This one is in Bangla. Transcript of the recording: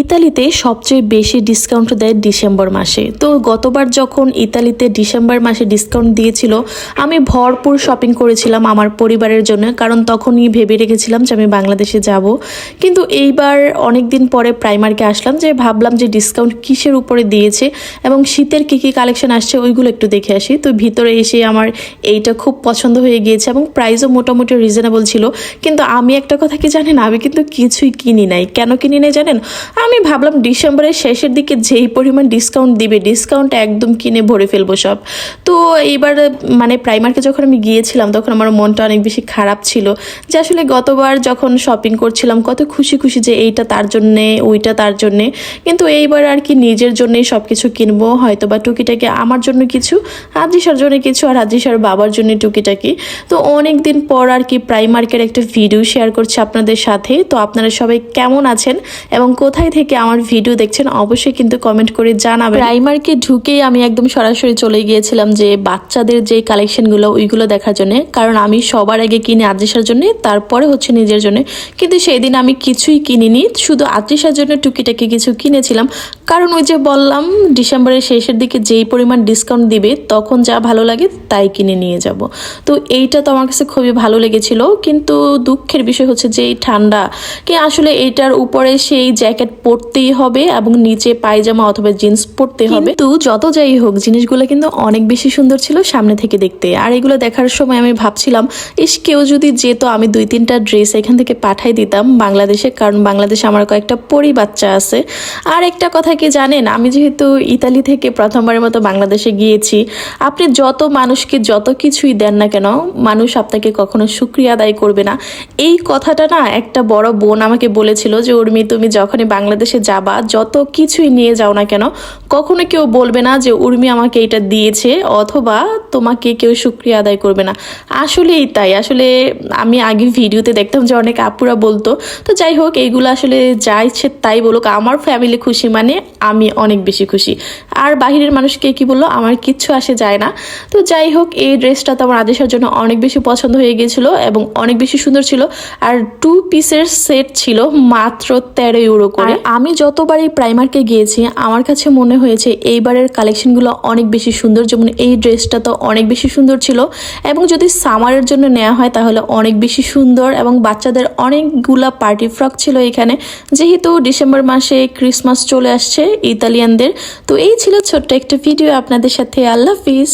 ইতালিতে সবচেয়ে বেশি ডিসকাউন্ট দেয় ডিসেম্বর মাসে। তো গতবার যখন ইতালিতে ডিসেম্বর মাসে ডিসকাউন্ট দিয়েছিল, আমি ভরপুর শপিং করেছিলাম আমার পরিবারের জন্য, কারণ তখনই ভেবে রেখেছিলাম যে আমি বাংলাদেশে যাব। কিন্তু এইবার অনেক দিন পরে প্রাইমার্কে আসলাম, যে ভাবলাম যে ডিসকাউন্ট কিসের উপরে দিয়েছে এবং শীতের কী কী কালেকশন আসছে ওইগুলো একটু দেখে আসি। তো ভিতরে এসে আমার এইটা খুব পছন্দ হয়ে গিয়েছে এবং প্রাইসও মোটামুটি রিজনেবল ছিল। কিন্তু আমি একটা কথা কি জানেন, আমি কিন্তু কিছুই কিনি নাই। কেন কিনি নাই জানেন? আমি ভাবলাম ডিসেম্বরের শেষের দিকে যেই পরিমাণ ডিসকাউন্ট দিবে, ডিসকাউন্ট একদম কিনে ভরে ফেলবো সব। তো এইবার মানে প্রাইমার্কে যখন আমি গিয়েছিলাম তখন আমার মনটা অনেক বেশি খারাপ ছিল, যে আসলে গতবার যখন শপিং করছিলাম কত খুশি খুশি যে এইটা তার জন্যে ওইটা তার জন্যে, কিন্তু এইবার আর কি নিজের জন্যই সব কিছু কিনবো, হয়তো বা টুকিটাকি আমার জন্য কিছু, হাজিসার জন্য কিছু, আর হাজিসার বাবার জন্য টুকিটাকি। তো অনেক দিন পর আর কি প্রাইমার্কের একটা ভিডিও শেয়ার করছি আপনাদের সাথে। তো আপনারা সবাই কেমন আছেন এবং কোথায় থেকে আমার ভিডিও দেখছেন অবশ্যই কিন্তু কমেন্ট করে জানাবেন। প্রাইমার্কে ঢুকেই আমি একদম সরাসরি চলে গিয়েছিলাম যে বাচ্চাদের যে কালেকশনগুলো ওইগুলো দেখার জন্য, কারণ আমি সবার আগে কিনি আদ্রিসার জন্য, তারপরে হচ্ছে নিজের জন্য। কিন্তু সেই দিন আমি কিছুই কিনিনি, শুধু আদ্রিসার জন্য টুকিটাকি কিছু কিনেছিলাম, কারণ ওই যে বললাম ডিসেম্বরের শেষের দিকে যেই পরিমাণ ডিসকাউন্ট দিবে তখন যা ভালো লাগে তাই কিনে নিয়ে যাব। তো এইটা তো আমার কাছে খুবই ভালো লেগেছিল। কিন্তু দুঃখের বিষয় হচ্ছে যে এই ঠান্ডা কি আসলে এইটার উপরে সেই জ্যাকেট পরতেই হবে এবং নিচে পায়জামা অথবা জিন্স পরতে হবে। তো যত যাই হোক জিনিসগুলো কিন্তু অনেক বেশি সুন্দর ছিল সামনে থেকে দেখতে। আর এগুলো দেখার সময় আমি ভাবছিলাম, কেউ যদি যেত আমি 2-3টা ড্রেস এখান থেকে পাঠাই দিতাম বাংলাদেশে, কারণ বাংলাদেশে আমার কয়েকটা পরি বাচ্চা আছে। আর একটা কথা কি জানেন, আমি যেহেতু ইতালি থেকে প্রথমবারের মতো বাংলাদেশে গিয়েছি, আপনি যত মানুষকে যত কিছুই দেন না কেন, মানুষ আপনাকে কখনো শুকরিয়া আদায় করবে না। এই কথাটা না একটা বড় বোন আমাকে বলেছিল যে উর্মি, তুমি যখনই বাংলাদেশে যাবা যত কিছুই নিয়ে যাও না কেন, কখনো কেউ বলবে না যে উর্মি আমাকে এটা দিয়েছে, অথবা তোমাকে কেউ শুকরিয়া আদায় করবে না। আসলেই তাই। আসলে আমি আগে ভিডিওতে দেখতাম যে অনেক আপুরা বলতো। তো যাই হোক, এইগুলো আসলে যা ইচ্ছে তাই বলুক, আমার ফ্যামিলি খুশি মানে আমি অনেক বেশি খুশি। আর বাহিরের মানুষকে কি বললো আমার কিচ্ছু আসে যায় না। তো যাই হোক, এই ড্রেসটা তো আমার আদেশার জন্য অনেক বেশি পছন্দ হয়ে গিয়েছিল এবং অনেক বেশি সুন্দর ছিল। আর 2 পিসের সেট ছিল মাত্র 13 ইউরো করে। আমি যতবারই প্রাইমার্কে গিয়েছি আমার কাছে মনে হয়েছে এইবারের কালেকশনগুলো অনেক বেশি সুন্দর। যেমন এই ড্রেসটা তো অনেক বেশি সুন্দর ছিল, এবং যদি সামারের জন্য নেওয়া হয় তাহলে অনেক বেশি সুন্দর। এবং বাচ্চাদের অনেকগুলা পার্টি ফ্রক ছিল এখানে, যেহেতু ডিসেম্বর মাসে ক্রিসমাস চলে আসছে ইতালিয়ানদের। তো এই ছিল ছোট্ট একটা ভিডিও আপনাদের সাথে। আল্লাহ হাফিজ।